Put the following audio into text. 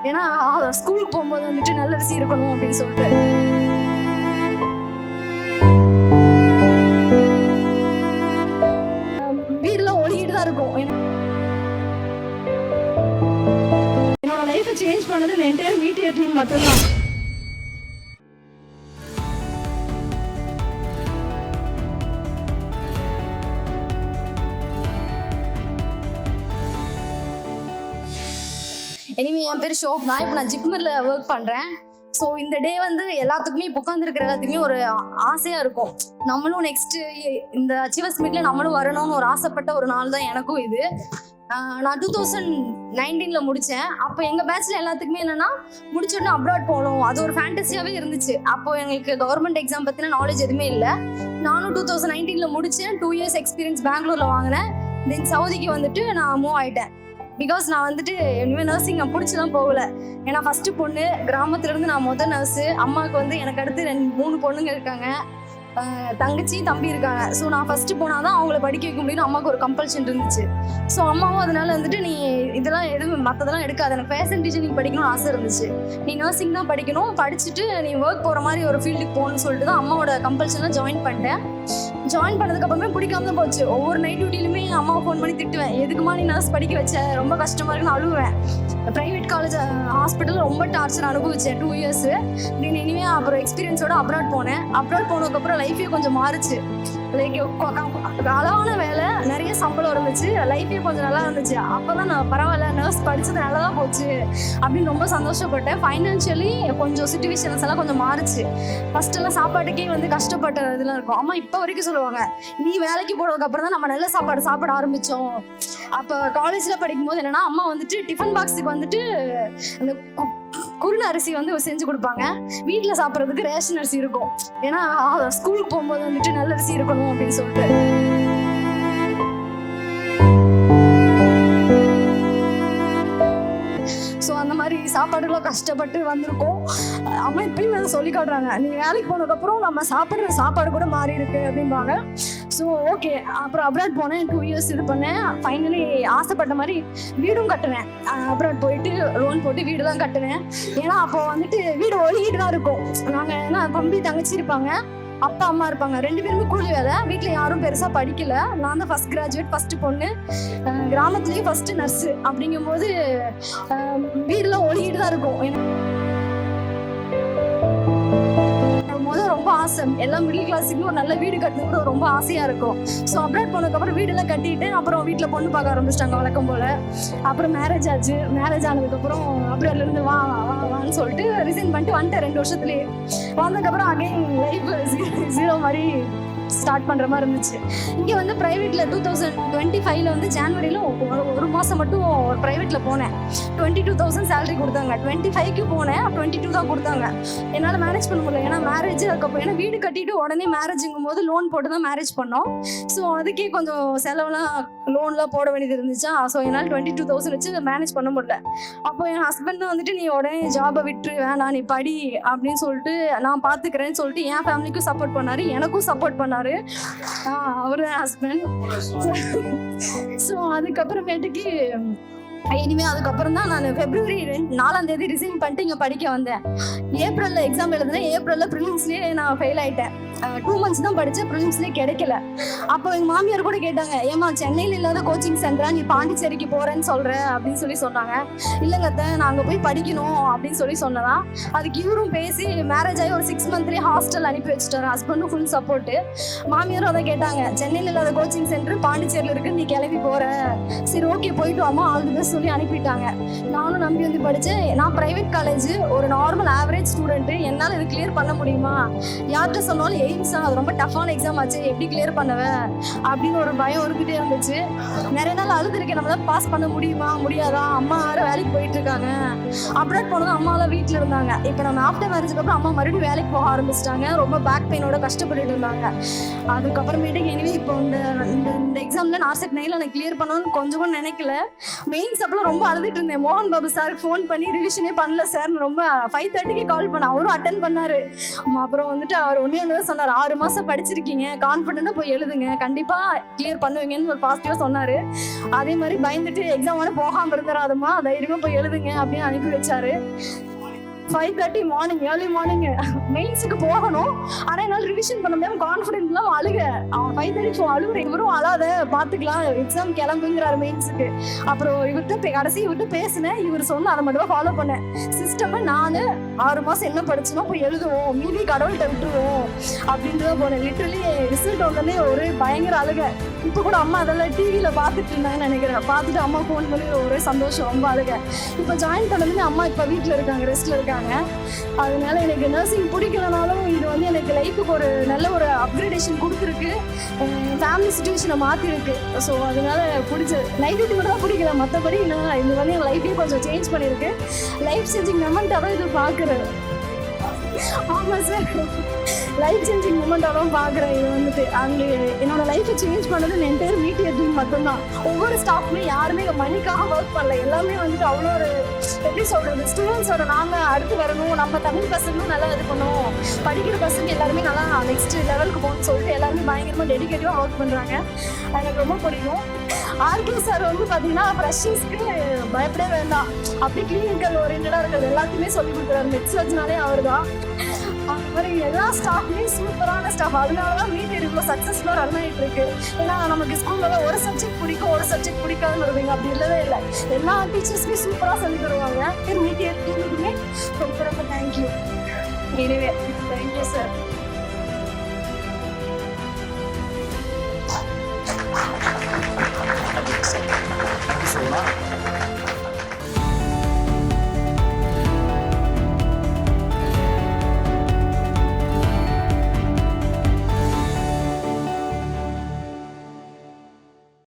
ஏன்னா ஸ்கூலுக்கு போகும்போது வந்துட்டு நல்ல அரிசி இருக்கணும் அப்படின்னு சொல்லிட்டு. வீடுலாம் ஒழுகிட்டு தான் இருக்கும். என்னோட லைஃப்பை சேஞ்ச் பண்ணது இந்த என்டையர் மீடியா டீம் மட்டும்தான். எனிவே என் பேர் ஷோப் தான். இப்போ நான் ஜிப்மரில் ஒர்க் பண்ணுறேன். ஸோ இந்த டே வந்து எல்லாத்துக்குமே இப்போ உட்காந்துருக்கிற எல்லாத்துக்குமே ஒரு ஆசையாக இருக்கும். நம்மளும் நெக்ஸ்ட்டு இந்த அச்சீவர்ஸ் மீட்டில் நம்மளும் வரணும்னு ஒரு ஆசைப்பட்ட ஒரு நாள் தான் எனக்கும் இது. நான் 2019 முடித்தேன். அப்போ எங்கள் பேட்சில் எல்லாத்துக்குமே என்னென்னா முடிச்சோடனே அப்ராட் போகணும், அது ஒரு ஃபேண்டஸியாகவே இருந்துச்சு. அப்போது எங்களுக்கு கவர்மெண்ட் எக்ஸாம் பற்றின நாலேஜ் எதுவுமே இல்லை. நானும் 2019 முடித்தேன். 2 years எக்ஸ்பீரியன்ஸ் பெங்களூரில் வாங்கினேன். தென் சவுதிக்கு வந்துட்டு நான் மூவ் ஆகிட்டேன். பிகாஸ் நான் வந்துட்டு இனிமேல் நர்சிங் நான் பிடிச்சலாம் போகல. ஏன்னா ஃபஸ்ட்டு பொண்ணு, கிராமத்துலேருந்து நான் மொதல் நர்ஸு. அம்மாவுக்கு வந்து எனக்கு அடுத்து 3 பொண்ணுங்க இருக்காங்க, தங்கச்சி தம்பி இருக்காங்க. ஸோ நான் ஃபஸ்ட்டு போனால் தான் அவங்கள படிக்க வைக்க முடியும்னு அம்மாவுக்கு ஒரு கம்பல்ஷன் இருந்துச்சு. ஸோ அம்மாவும் அதனால வந்துட்டு நீ இதெல்லாம் எதுவும் மற்றதெல்லாம் எடுக்காது, எனக்கு ஃபேஷன் டிசைனிங் படிக்கணும்னு ஆசை இருந்துச்சு, நீ நர்சிங் தான் படிக்கணும், படிச்சுட்டு நீ ஒர்க் போகிற மாதிரி ஒரு ஃபீல்டுக்கு போகணும்னு சொல்லிட்டு தான் அம்மாவோட கம்பல்ஷனில் ஜாயின் பண்ணிட்டேன். ஜாயின் பண்ணதுக்கப்புறமே பிடிக்காம தான் போச்சு. ஒவ்வொரு நைட் டியூட்டிலுமே எங்கள் அம்மாவை ஃபோன் பண்ணி திட்டுவேன், எதுக்குமா நீ நர்ஸ் படிக்க வச்ச, ரொம்ப கஷ்டமாக இருக்குன்னு அழுவேன். ப்ரைவேட் காலேஜ் ஹாஸ்பிட்டல் ரொம்ப டார்ச்சர் அனுபவிச்சேன் 2 years. இனிமேல் அப்புறம் எக்ஸ்பீரியன்ஸோட அப்ராட் போனேன். அப்ராட் போனதுக்கப்புறம் லைஃபே கொஞ்சம் மாறுச்சு. லைக் அளவான வேலை, நிறைய சம்பளம் இருந்துச்சு, லைஃபே கொஞ்சம் நல்லா இருந்துச்சு. அப்போ தான் நான் பரவாயில்ல நர்ஸ் படித்தது நல்லா தான் போச்சு அப்படின்னு ரொம்ப சந்தோஷப்பட்டேன். ஃபைனான்ஷியலி கொஞ்சம் சிச்சுவேஷன்ஸ் எல்லாம் கொஞ்சம் மாறுச்சு. ஃபஸ்ட்டெல்லாம் சாப்பாட்டுக்கே வந்து கஷ்டப்பட்ட இதெல்லாம் இருக்கும். அம்மா இப்போ வரைக்கும் சொல்லுவாங்க, நீ வேலைக்கு போனதுக்கப்புறம் தான் நம்ம நல்ல சாப்பாடு சாப்பிட ஆரம்பித்தோம். அப்போ காலேஜில் படிக்கும்போது என்னென்னா அம்மா வந்துட்டு டிஃபன் பாக்ஸுக்கு வந்துட்டு அந்த குருண அரிசி வந்து செஞ்சு கொடுப்பாங்க. வீட்டில் சாப்பிட்றதுக்கு ரேஷன் அரிசி இருக்கும். ஏன்னா ஸ்கூலுக்கு போகும்போது வந்துட்டு நல்ல அரிசி இருக்கணும் அப்படின்னு சொல்லிட்டு. ஸோ அந்த மாதிரி சாப்பாடுலாம் கஷ்டப்பட்டு வந்திருக்கோம். அம்மா இப்பயும் அதை சொல்லி காட்டுறாங்க, நீ வேலைக்கு போனதுக்கப்புறம் நம்ம சாப்பிட்ற சாப்பாடு கூட மாறி இருக்கு அப்படிம்பாங்க. ஸோ ஓகே, அப்புறம் அப்ராட் போனேன். 2 years இது பண்ணேன். ஃபைனலி ஆசைப்பட்ட மாதிரி வீடும் கட்டினேன். அப்ராட் போயிட்டு லோன் போட்டு வீடு தான் கட்டினேன். ஏன்னா அப்போ வந்துட்டு வீடு ஒழுகிட்டு தான் இருக்கும். நாங்கள் ஏன்னா தம்பி தங்கச்சி இருப்பாங்க, அப்பா அம்மா இருப்பாங்க, 2 பேருமே கூலி வேலை. வீட்டில் யாரும் பெருசாக படிக்கல. நான் தான் ஃபஸ்ட் கிராஜுவேட், ஃபஸ்ட்டு பொண்ணு, கிராமத்துலேயும் ஃபஸ்ட்டு நர்ஸு. அப்படிங்கும்போது வீடெல்லாம் ஒழுகிட்டு தான் இருக்கும். ரொம்ப ஆசை எல்லாம் மிடில் கிளாஸுக்கு ஒரு நல்ல வீடு கட்டணும் கூட ரொம்ப ஆசையாக இருக்கும். ஸோ அப்ராட் போனதுக்கப்புறம் வீடெல்லாம் கட்டிட்டு அப்புறம் வீட்டில் பொண்ணு பார்க்க ஆரம்பிச்சிட்டாங்க வழக்கம் போல். அப்புறம் மேரேஜ் ஆச்சு. மேரேஜ் ஆனதுக்கப்புறம் அப்ராட்லேருந்து வான்னு சொல்லிட்டு ரிசைன் பண்ணிட்டு வந்துட்டேன் 2 வருஷத்துலேயே. வந்ததுக்கப்புறம் அகைன் லைஃப் ஜீரோ மாதிரி ஸ்டார்ட் பண்ணுற மாதிரி இருந்துச்சு. இங்கே வந்து ப்ரைவேட்டில் 2025 வந்து ஜான்வரியில் ஒரு மாதம் மட்டும் ஒரு ப்ரைவேட்டில் போனேன். 22,000 சேலரி கொடுத்தாங்க. 25க்கு போனேன், 22 தான் கொடுத்தாங்க. என்னால் மேனேஜ் பண்ண முடியல. ஏன்னா மேரேஜ் அதுக்கப்புறம் ஏன்னா வீடு கட்டிட்டு உடனே மேரேஜுங்கும் போது லோன் போட்டு தான் மேரேஜ் பண்ணோம். ஸோ அதுக்கே கொஞ்சம் செலவுலாம் லோன்லாம் போட வேண்டியது இருந்துச்சா. ஸோ என்னால் 22,000 வச்சு மேனேஜ் பண்ண முடியல. அப்போ என் ஹஸ்பண்ட் தான் வந்துட்டு நீ உடனே ஜாபை விட்டு வேணாம் நீ படி அப்படின்னு சொல்லிட்டு நான் பார்த்துக்கிறேன்னு சொல்லிட்டு என் ஃபேமிலிக்கும் சப்போர்ட் பண்ணார், எனக்கும் சப்போர்ட் பண்ணார். அவரு ஹஸ்பண்ட். ஸோ அதுக்கப்புறமேட்டுக்கு இனிமேல் அதுக்கப்புறம் தான் நான் February 4 ரிசைன் பண்ணிட்டு இங்கே படிக்க வந்தேன். ஏப்ரலில் எக்ஸாம் எழுதுனேன். ஏப்ரலில் ப்ரிலிம்ஸ்லேயே நான் ஃபெயில் ஆகிட்டேன். 2 months தான் படித்தேன், ப்ரிலிம்ஸ்லேயே கிடைக்கல. அப்போ எங்கள் மாமியார் கூட கேட்டாங்க, ஏமா சென்னையில் இல்லாத கோச்சிங் சென்டரா நீ பாண்டிச்சேரிக்கு போகிறேன்னு சொல்கிற அப்படின்னு சொன்னாங்க. இல்லைங்க அத்தை, நான் அங்கே போய் படிக்கணும் அப்படின்னு சொன்னதான். அதுக்கு இவரும் பேசி மேரேஜ் ஆகி ஒரு 6 months ஹாஸ்டல் அனுப்பி வச்சுட்டாரு. ஹஸ்பண்டும் ஃபுல் சப்போர்ட்டு. மாமியாரும் அதை கேட்டாங்க, சென்னையில் இல்லாத கோச்சிங் சென்டர் பாண்டிச்சேரியில் இருக்குன்னு நீ கிளம்பி போகிற, சரி ஓகே போயிட்டு வாமா ஆல் தி பெஸ்ட் சொல்லி அனுப்பிட்டாங்க. நானும் நம்பி வந்து படித்தேன். நான் ப்ரைவேட் காலேஜ், ஒரு நார்மல் ஆவரேஜ் ஸ்டூடெண்ட்டு, என்னால் இது கிளியர் பண்ண முடியுமா, யார்கிட்ட சொன்னாலும் எய்ம்ஸ் அது ரொம்ப டஃப்பான எக்ஸாம் ஆச்சு, எப்படி கிளியர் பண்ணுவேன் அப்படின்னு ஒரு பயம் இருந்துகிட்டே இருந்துச்சு. நிறைய நாள் அழுதுருக்கேன், நம்மளால பாஸ் பண்ண முடியுமா முடியாதா, அம்மா வேறு வேலைக்கு போயிட்டு இருக்காங்க. அப்ராட் போனதும் அம்மாலாம் வீட்டில் இருந்தாங்க. இப்போ நம்ம ஆஃப்டர் மேரேஜுக்கு அப்புறம் அம்மா மறுபடியும் வேலைக்கு போக ஆரம்பிச்சிட்டாங்க. ரொம்ப பேக் பெயினோட கஷ்டப்பட்டுட்டு இருந்தாங்க. அதுக்கப்புறமேட்டுக்கு இனிமேல் இப்போ இந்த எக்ஸாமில் நார்செட் 9 நான் கிளியர் பண்ணணும்னு கொஞ்சம் கூட நினைக்கல. மெயின்ஸ் அப்பல ரொம்ப அழுதுட்டு இருந்தேன். மோகன் பாபு சாருக்கு ஃபோன் பண்ணி ரிவிஷனே பண்ணல சார், ரொம்ப 5:30க்கு கால் பண்ண, அவரும் அட்டன் பண்ணாரு. அப்புறம் வந்துட்டு அவர் ஒண்ணு சொன்னார், 6 மாசம் படிச்சிருக்கீங்க, கான்ஃபிடென்ட்டா போய் எழுதுங்க, கண்டிப்பா கிளியர் பண்ணுவீங்கன்னு ஒரு பாசிட்டிவா சொன்னாரு. அதே மாதிரி பயந்துட்டு எக்ஸாம் போகாம இருந்துடாதமா, தைரியமா போய் எழுதுங்க அப்படின்னு அனுப்பி வச்சாரு. 5:30 மார்னிங், ஏர்லி மார்னிங் மெயின்ஸுக்கு போகணும். ஆனா என்னால ரிவிஷன் பண்ண முடியாம கான்ஃபிடென்ட் இல்லாம அழுக. அவன் 5:30 அழுகுற, இவரும் அழாத பாத்துக்கலாம் எக்ஸாம் கிளம்புங்கிறாரு மெயின்ஸுக்கு. அப்புறம் இவர்கிட்ட பேசினேன், இவர் சொன்ன அதை மட்டும் ஃபாலோ பண்ணேன். சிஸ்டம் நானு 6 மாசம் என்ன படிச்சனோ போய் எழுதுவோம், மீதி கடவுள்கிட்ட விட்டுருவோம் அப்படின்ட்டு தான் போனேன். லிட்டரலி ரிசல்ட் வந்தோடனே ஒரு பயங்கர அழுக. இப்ப கூட அம்மா அதெல்லாம் டிவியில பாத்துட்டு இருந்தாங்கன்னு நினைக்கிறேன். பார்த்துட்டு அம்மா ஃபோன் பண்ணி ஒரே சந்தோஷம், ரொம்ப அழுக. இப்ப ஜாயின் பண்ணதுமே அம்மா இப்ப வீட்டுல இருக்காங்க, ரெஸ்ட்ல இருக்காங்க. அதனால எனக்கு நர்சிங் பிடிக்கலனாலும் இது வந்து எனக்கு லைஃபுக்கு ஒரு நல்ல ஒரு அப்கிரேடேஷன் கொடுத்துருக்கு, ஃபேமிலி சுச்சுவேஷனை மாத்திருக்கு. ஸோ அதனால பிடிச்ச லைஃப் இது மட்டும் தான் பிடிக்கல, மற்றபடி நான் இது வந்து என் லைஃபையும் கொஞ்சம் சேஞ்ச் பண்ணியிருக்கு. லைஃப் சேஞ்சிங் மொமெண்ட்டாக தான் இது பார்க்குறேன். ஆமாம் சார், லைஃப் சேஞ்சிங் மூமெண்ட்டாக தான் பார்க்குறேன். இது வந்துட்டு அங்கே என்னோட லைஃப்பை சேஞ்ச் பண்ணது என்டையர் மீடியா டீம் மட்டும்தான். ஒவ்வொரு ஸ்டாஃப்மே யாருமே மணிக்காக ஒர்க் பண்ணல, எல்லாமே வந்துட்டு அவ்வளோ ஒரு எப்படி சொல்கிறது, ஸ்டூடெண்ட்ஸோட நாங்கள் அடுத்து வரணும், நம்ம தமிழ் பசங்களும் நல்லா இது பண்ணுவோம், படிக்கிற பசங்க எல்லாருமே நல்லா நெக்ஸ்ட் லெவலுக்கு போகணும்னு சொல்லிட்டு எல்லாருமே பயங்கரமாக டெடிகேட்டிவாக ஒர்க் பண்ணுறாங்க. எனக்கு ரொம்ப பிடிக்கும். ஆர்கே சார் வந்து பார்த்தீங்கன்னா ஃப்ரெஷர்ஸ்க்கு பயப்படவே வேண்டாம், அப்படி கிளினிக்கல் ஓரியன்டாக இருக்கிறது எல்லாத்தையுமே சொல்லி கொடுக்குறாரு. மெட்ஸ்வர்ஜ்னாலே அவர் தான். அந்த மாதிரி எல்லா ஸ்டாஃப்மே சூப்பரான ஸ்டாஃப். அதனால தான் மீட் இவ்வளோ சக்ஸஸ்ஃபுல்லாக ரன் ஆகிட்டு இருக்கு. ஏன்னா நமக்கு ஸ்கூலில் ஒரு சப்ஜெக்ட் பிடிக்கும், ஒரு சப்ஜெக்ட் பிடிக்காதுன்னு வருவீங்க, அப்படி இல்லவே இல்லை. எல்லா டீச்சர்ஸுமே சூப்பராக சொல்லி தருவாங்க. மீட் டீமுக்குமே ரொம்ப ரொம்ப thank you. Anyway thank you sir. Thank you so much.